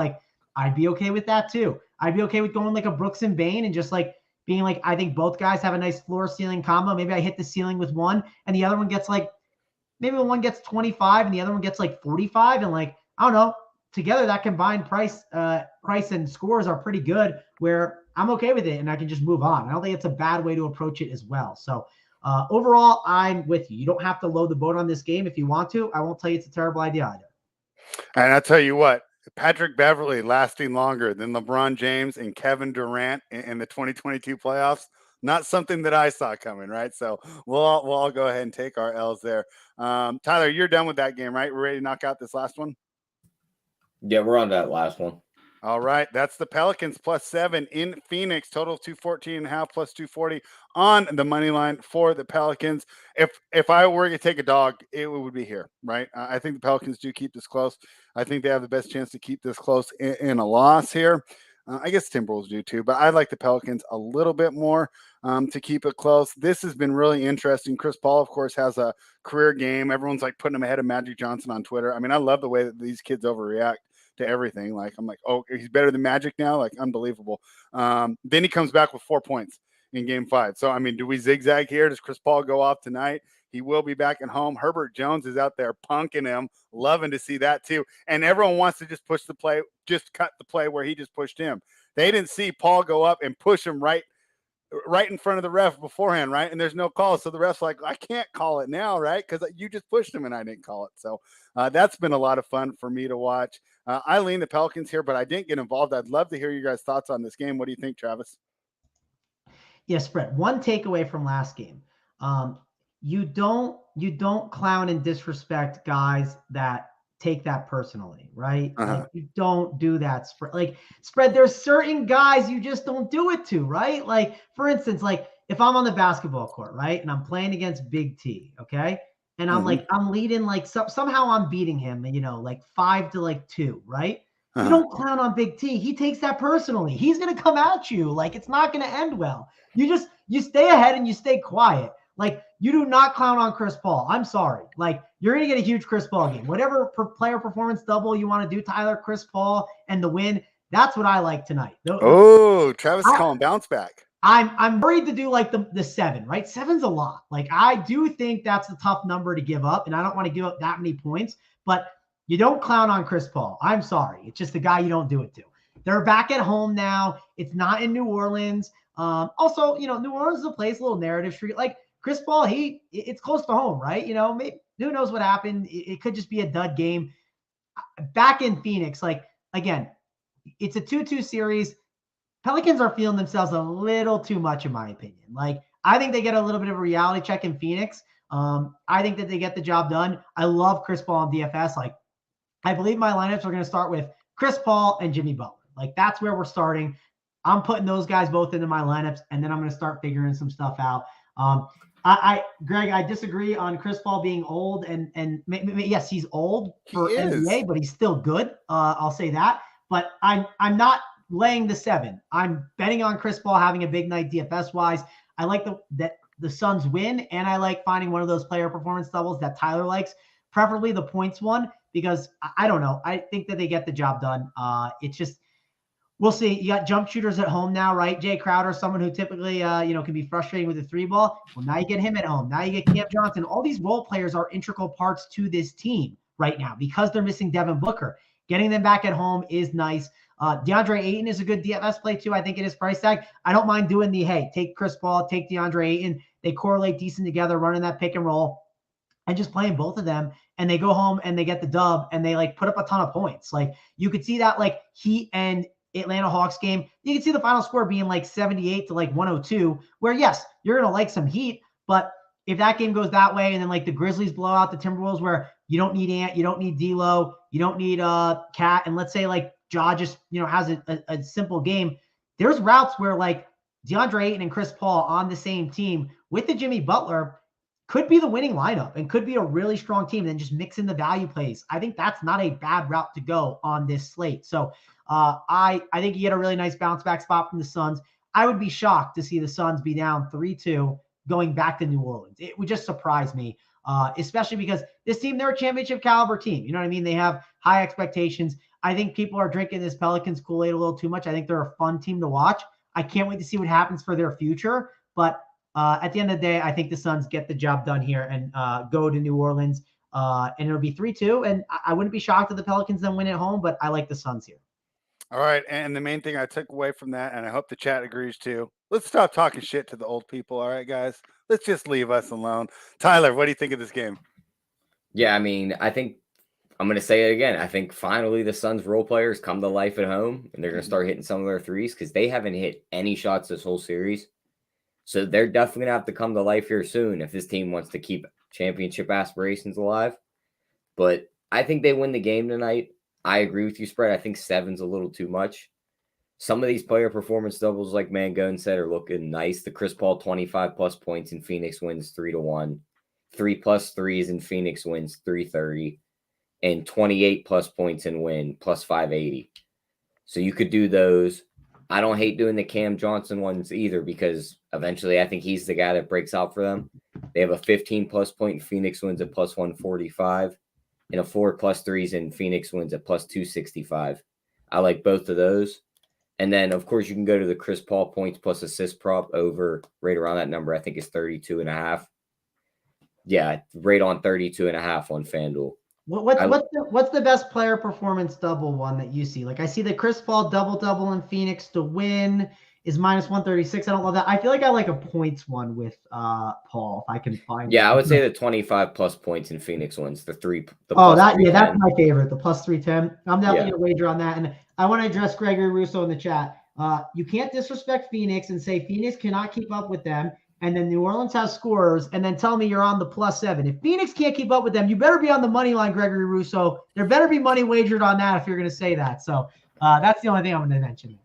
I'd be okay with that too. I'd be okay with going a Brooks and Bane and just being I think both guys have a nice floor ceiling combo. Maybe I hit the ceiling with one and the other one gets maybe one gets 25 and the other one gets 45. And I don't know, together that combined price and scores are pretty good where I'm okay with it and I can just move on. I don't think it's a bad way to approach it as well. So overall, I'm with you. You don't have to load the boat on this game if you want to. I won't tell you it's a terrible idea either. And I'll tell you what, Patrick Beverly lasting longer than LeBron James and Kevin Durant in the 2022 playoffs, not something that I saw coming, right? So we'll all go ahead and take our L's there. Tyler, you're done with that game, right? We're ready to knock out this last one? Yeah, we're on that last one. All right, that's the Pelicans +7 in Phoenix, total 214.5 plus 240 on the money line for the Pelicans. If I were to take a dog, it would be here, right? I think the Pelicans do keep this close. I think they have the best chance to keep this close in a loss here. I guess Timberwolves do too, but I like the Pelicans a little bit more to keep it close. This has been really interesting. Chris Paul, of course, has a career game. Everyone's putting him ahead of Magic Johnson on Twitter. I mean, I love the way that these kids overreact to everything. I'm oh, he's better than Magic now. Unbelievable. Then he comes back with 4 points in Game 5. So, I mean, do we zigzag here? Does Chris Paul go off tonight? He will be back at home. Herbert Jones is out there punking him, loving to see that too. And everyone wants to just push the play, just cut the play where he just pushed him. They didn't see Paul go up and push him right in front of the ref beforehand, right? And there's no call. So the ref's like, I can't call it now, right? Because you just pushed him and I didn't call it. So that's been a lot of fun for me to watch. I lean the Pelicans here, but I didn't get involved. I'd love to hear you guys' thoughts on this game. What do you think, Travis? Yes, Brett. One takeaway from last game. You don't clown and disrespect guys that take that personally, right? Like you don't do that. Spread, there's certain guys you just don't do it to, right? Like, for instance, like if I'm on the basketball court, right, and I'm playing against Big T, okay, and I'm I'm leading, like somehow I'm beating him, like 5-2, right? You don't clown on Big T. He takes that personally. He's gonna come at you. Like, it's not gonna end well. You stay ahead and you stay quiet. Like, you do not clown on Chris Paul. I'm sorry. Like, you're going to get a huge Chris Paul game. Whatever player performance double you want to do, Tyler, Chris Paul, and the win, that's what I like tonight. Travis calling bounce back. I'm worried to do like the 7, right? 7's a lot. Like, I do think that's a tough number to give up, and I don't want to give up that many points, but you don't clown on Chris Paul. I'm sorry. It's just the guy you don't do it to. They're back at home now. It's not in New Orleans. Also, New Orleans is a place, a little narrative street. Like, Chris Paul, it's close to home, right? Maybe, who knows what happened? It could just be a dud game. Back in Phoenix, like, again, it's a 2-2 series. Pelicans are feeling themselves a little too much, in my opinion. Like, I think they get a little bit of a reality check in Phoenix. I think that they get the job done. I love Chris Paul and DFS. Like, I believe my lineups are going to start with Chris Paul and Jimmy Butler. Like, that's where we're starting. I'm putting those guys both into my lineups, and then I'm going to start figuring some stuff out. Greg, I disagree on Chris Paul being old, and yes, he's old for NBA, but he's still good. I'll say that. But I'm not laying the 7. I'm betting on Chris Paul having a big night DFS wise. I like that the Suns win, and I like finding one of those player performance doubles that Tyler likes, preferably the points one, because I don't know. I think that they get the job done. It's just, we'll see. You got jump shooters at home now, right? Jay Crowder, someone who typically, can be frustrating with the 3 ball. Well, now you get him at home. Now you get Cam Johnson. All these role players are integral parts to this team right now because they're missing Devin Booker. Getting them back at home is nice. DeAndre Ayton is a good DFS play too. I think it is price tag. I don't mind doing take Chris Paul, take DeAndre Ayton. They correlate decent together, running that pick and roll and just playing both of them. And they go home and they get the dub and they put up a ton of points. Like, you could see that Heat and Atlanta Hawks game. You can see the final score being 78 to 102, where yes, you're going to like some Heat, but if that game goes that way and then the Grizzlies blow out the Timberwolves, where you don't need Ant, you don't need D'Lo, you don't need Cat, and let's say Ja just has a simple game, there's routes where DeAndre Ayton and Chris Paul on the same team with the Jimmy Butler could be the winning lineup and could be a really strong team, and then just mix in the value plays. I think that's not a bad route to go on this slate. So I think you get a really nice bounce back spot from the Suns. I would be shocked to see the Suns be down 3-2 going back to New Orleans. It would just surprise me, especially because this team, they're a championship caliber team. You know what I mean? They have high expectations. I think people are drinking this Pelicans Kool-Aid a little too much. I think they're a fun team to watch. I can't wait to see what happens for their future. But at the end of the day, I think the Suns get the job done here and go to New Orleans. And it'll be 3-2. And I wouldn't be shocked if the Pelicans then win at home, but I like the Suns here. All right. And the main thing I took away from that, and I hope the chat agrees too, let's stop talking shit to the old people. All right, guys, let's just leave us alone. Tyler, what do you think of this game? Yeah, I mean, I think I'm going to say it again. I think finally the Suns role players come to life at home, and they're going to start hitting some of their threes because they haven't hit any shots this whole series. So they're definitely going to have to come to life here soon if this team wants to keep championship aspirations alive. But I think they win the game tonight. I agree with you, Spread. I think 7's a little too much. Some of these player performance doubles, like Mangone said, are looking nice. The Chris Paul 25-plus points in Phoenix wins 3-1. 3+ threes in Phoenix wins 330. And 28+ points in win plus 580. So you could do those. I don't hate doing the Cam Johnson ones either because eventually I think he's the guy that breaks out for them. They have a 15+ point in Phoenix wins at plus 145. And a 4+ threes in Phoenix wins at plus 265. I like both of those. And then, of course, you can go to the Chris Paul points plus assist prop over right around that number. I think it's 32.5. Yeah, right on 32.5 on FanDuel. What's the best player performance double one that you see? Like I see the Chris Paul double in Phoenix to win is -136. I don't love that. I feel like I like a points one with Paul if I can find it. I would say the 25 plus points in Phoenix ones. That's my favorite. The +310. I'm definitely gonna wager on that. And I want to address Gregory Russo in the chat. You can't disrespect Phoenix and say Phoenix cannot keep up with them. And then New Orleans has scorers, and then tell me you're on the +7. If Phoenix can't keep up with them, you better be on the money line, Gregory Russo. There better be money wagered on that if you're going to say that. So that's the only thing I'm going to mention.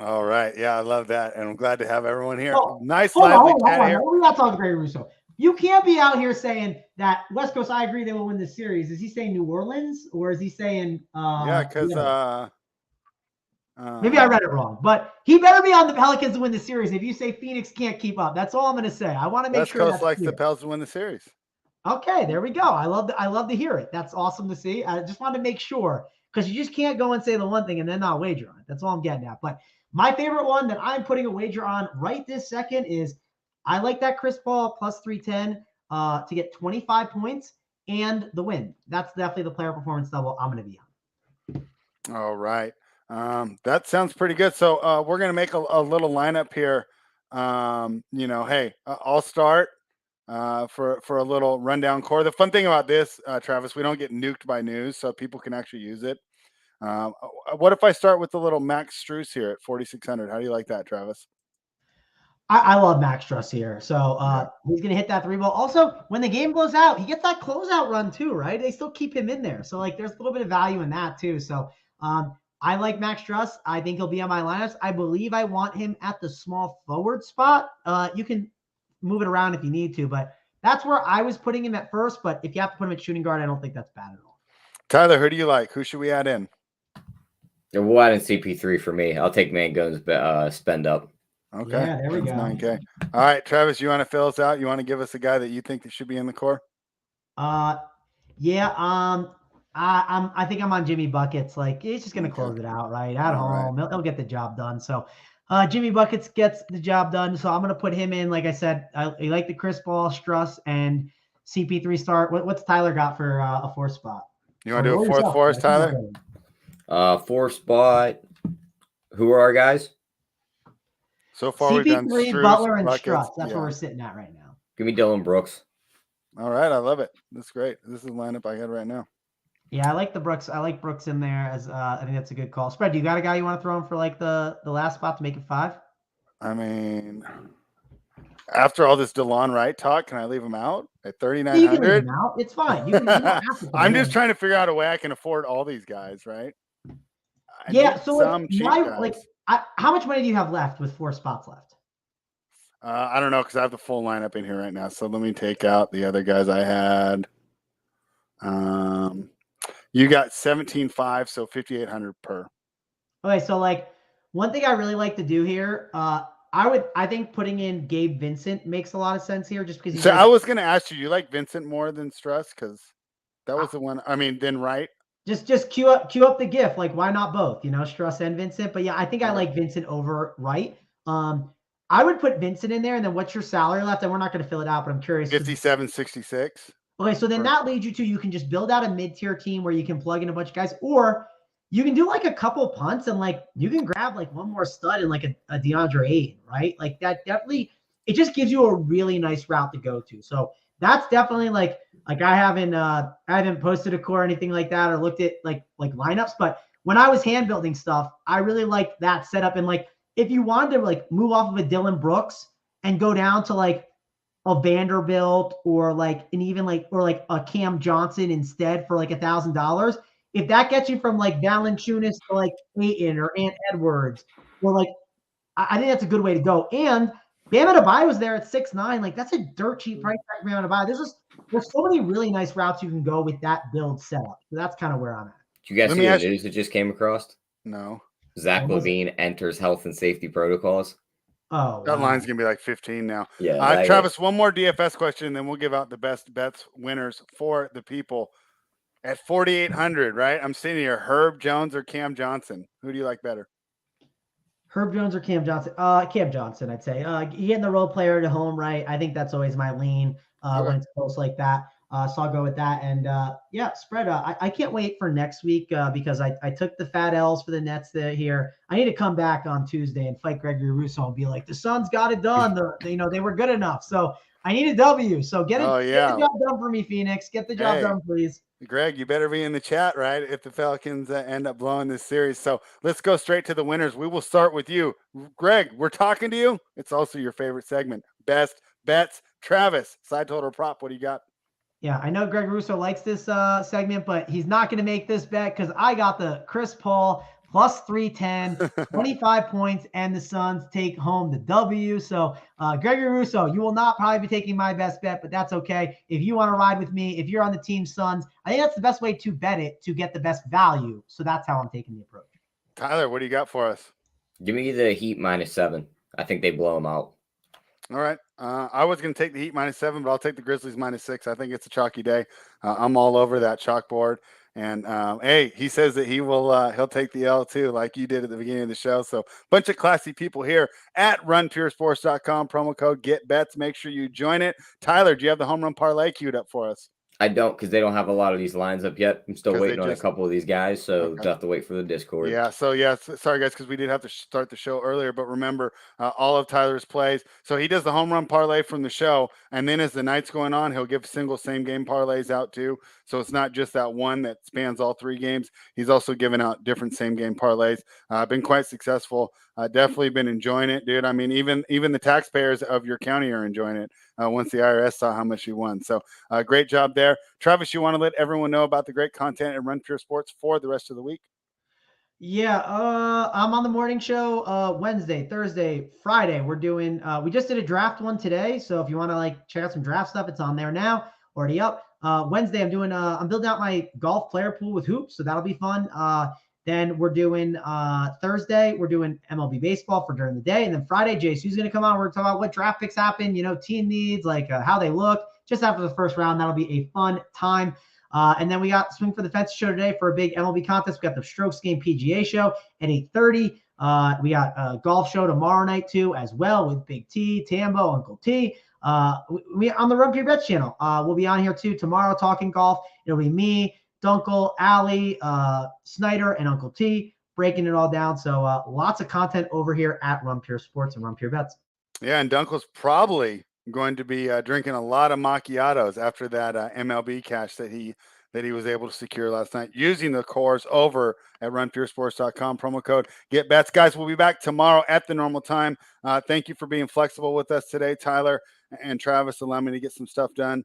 All right. Yeah, I love that. And I'm glad to have everyone here. Oh, nice, lively chat here. We're not talking Gregory Russo. You can't be out here saying that West Coast, I agree they will win this series. Is he saying New Orleans, or is he saying because maybe I read it wrong, but he better be on the Pelicans to win the series. If you say Phoenix can't keep up, that's all I'm going to say. I want to make sure West Coast likes the Pels to win the series. Okay, there we go. I love to hear it. That's awesome to see. I just wanted to make sure because you just can't go and say the one thing and then not wager on it. That's all I'm getting at. But my favorite one that I'm putting a wager on right this second is I like that Chris Paul +310 to get 25 points and the win. That's definitely the player performance double I'm going to be on. All right. That sounds pretty good. So we're going to make a little lineup here. I'll start for a little rundown core. The fun thing about this, Travis, we don't get nuked by news, so people can actually use it. What if I start with the little Max Strus here at 4,600? How do you like that, Travis? I love Max Strus here. So he's going to hit that 3 ball. Also, when the game blows out, he gets that closeout run too, right? They still keep him in there. So there's a little bit of value in that too. So I like Max Strus. I think he'll be on my lineups. I believe I want him at the small forward spot. You can move it around if you need to, but that's where I was putting him at first. But if you have to put him at shooting guard, I don't think that's bad at all. Tyler, who do you like? Who should we add in? We'll add in CP3 for me. I'll take Mangone's spend up. Okay. Yeah, there we go. 9K. All right, Travis, you want to fill us out? You want to give us a guy that you think that should be in the core? I think I'm on Jimmy Buckets. He's just going to close it out, right? At home. He'll get the job done. So Jimmy Buckets gets the job done. So I'm going to put him in. Like I said, I like the Chris Paul, Strus, and CP3 start. What's Tyler got for a 4th spot? You want to do a 4th for us, Tyler? 4th spot. Who are our guys? So far, we've done CP3, Butler, and Strus. That's where we're sitting at right now. Give me Dillon Brooks. All right, I love it. That's great. This is the lineup I got right now. Yeah, I like the Brooks. I like Brooks in there as I think that's a good call. Spread, do you got a guy you want to throw in for the last spot to make it 5? I mean, after all this DeLon Wright talk, can I leave him out at 3,900? It's fine. You don't have to I'm just trying to figure out a way I can afford all these guys, right? So how much money do you have left with 4 spots left? I don't know because I have the full lineup in here right now. So let me take out the other guys I had. You got 17.5, so 5,800 per. Okay, so one thing I really like to do here, I think putting in Gabe Vincent makes a lot of sense here, just because. I was going to ask you like Vincent more than Strus because that was the one. I mean, then Wright. Just queue up the GIF. Why not both? Strus and Vincent. But yeah, I think I like Vincent over Wright. I would put Vincent in there, and then what's your salary left? And we're not going to fill it out, but I'm curious. 57.66. Okay, so then that leads you can just build out a mid-tier team where you can plug in a bunch of guys, or you can do a couple punts and you can grab one more stud and a DeAndre Ayton, right? That definitely, it just gives you a really nice route to go to. So that's definitely I haven't posted a core or anything like that or looked at lineups, but when I was hand building stuff, I really liked that setup. And if you wanted to move off of a Dillon Brooks and go down to a Vanderbilt or a Cam Johnson instead for $1,000, if that gets you from Valanciunas to Ayton or Ant Edwards, or I think that's a good way to go. And Bam Adebayo was there at 6'9". That's a dirt cheap price tag for Bam Adebayo. There's so many really nice routes you can go with that build setup. So that's kind of where I'm at. Did you guys see the news that just came across? No. Zach LaVine enters health and safety protocols. Oh, that line's gonna be 15 now. Yeah. Travis, one more DFS question, and then we'll give out the best bets winners for the people at 4,800. Right? I'm sitting here. Herb Jones or Cam Johnson. Who do you like better? Herb Jones or Cam Johnson? Cam Johnson, I'd say. Getting the role player to home, right? I think that's always my lean when it's close like that. So I'll go with that. And spread. I can't wait for next week because I took the fat L's for the Nets here. I need to come back on Tuesday and fight Gregory Russo and be like, the Suns got it done. They were good enough. So I need a W. So get the job done for me, Phoenix. Get the job done, please. Greg, you better be in the chat, right? If the Pelicans end up blowing this series. So let's go straight to the winners. We will start with you. Greg, we're talking to you. It's also your favorite segment. Best bets. Travis, side total prop. What do you got? Yeah, I know Greg Russo likes this segment, but he's not going to make this bet because I got the Chris Paul plus 310, 25 points, and the Suns take home the W. So, Gregory Russo, you will not probably be taking my best bet, but that's okay. If you want to ride with me, if you're on the team Suns, I think that's the best way to bet it to get the best value. So that's how I'm taking the approach. Tyler, what do you got for us? Give me the Heat -7. I think they blow them out. All right. I was going to take the Heat -7, but I'll take the Grizzlies -6. I think it's a chalky day. I'm all over that chalkboard. And hey, he says that he'll take the L too, like you did at the beginning of the show. So bunch of classy people here at runpuresports.com. Promo code GetBets. Make sure you join it. Tyler, do you have the home run parlay queued up for us? I don't, because they don't have a lot of these lines up yet. I'm still waiting on a couple of these guys, so you'll have to wait for the Discord. Yeah, sorry guys, because we did have to start the show earlier, but remember all of Tyler's plays. So he does the home run parlay from the show, and then as the night's going on, he'll give single same game parlays out too. So it's not just that one that spans all 3 games. He's also giving out different same game parlays. Been quite successful. Definitely been enjoying it, dude. I mean, even the taxpayers of your county are enjoying it once the IRS saw how much you won. So great job there. Travis, you want to let everyone know about the great content at Run Pure Sports for the rest of the week? Yeah, I'm on the morning show Wednesday, Thursday, Friday. We're doing we just did a draft one today. So if you want to check out some draft stuff, it's on there now, already up. Wednesday, I'm building out my golf player pool with hoops, so that'll be fun. Then we're doing Thursday, we're doing MLB baseball for during the day. And then Friday, Jace, who's going to come on? We're talking about what draft picks happen, team needs, how they look just after the first round. That'll be a fun time. And then we got Swing for the Fence show today for a big MLB contest. We got the Strokes Game PGA show at 8:30. We got a golf show tomorrow night too, as well, with Big T, Tambo, Uncle T. We on the Run Pure Bets channel. We'll be on here too tomorrow talking golf. It'll be me, Dunkel, Allie, Snyder, and Uncle T breaking it all down. So lots of content over here at Run Pure Sports and Run Pure Bets. Yeah, and Dunkel's probably going to be drinking a lot of macchiatos after that MLB cash that he was able to secure last night using the cores over at runpuresports.com. Promo code GetBets. Guys, we'll be back tomorrow at the normal time. Thank you for being flexible with us today, Tyler and Travis. Allow me to get some stuff done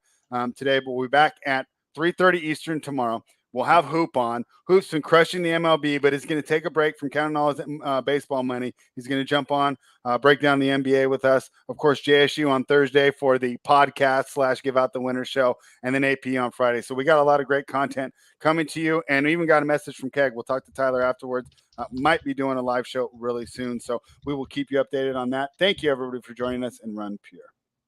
today, but we'll be back at 3:30 Eastern tomorrow. We'll have Hoop on. Hoop's been crushing the MLB, but he's going to take a break from counting all his baseball money. He's going to jump on, break down the NBA with us. Of course, JSU on Thursday for the podcast / give out the winner show, and then AP on Friday. So we got a lot of great content coming to you, and we even got a message from Keg. We'll talk to Tyler afterwards. Might be doing a live show really soon, so we will keep you updated on that. Thank you, everybody, for joining us, and Run Pure.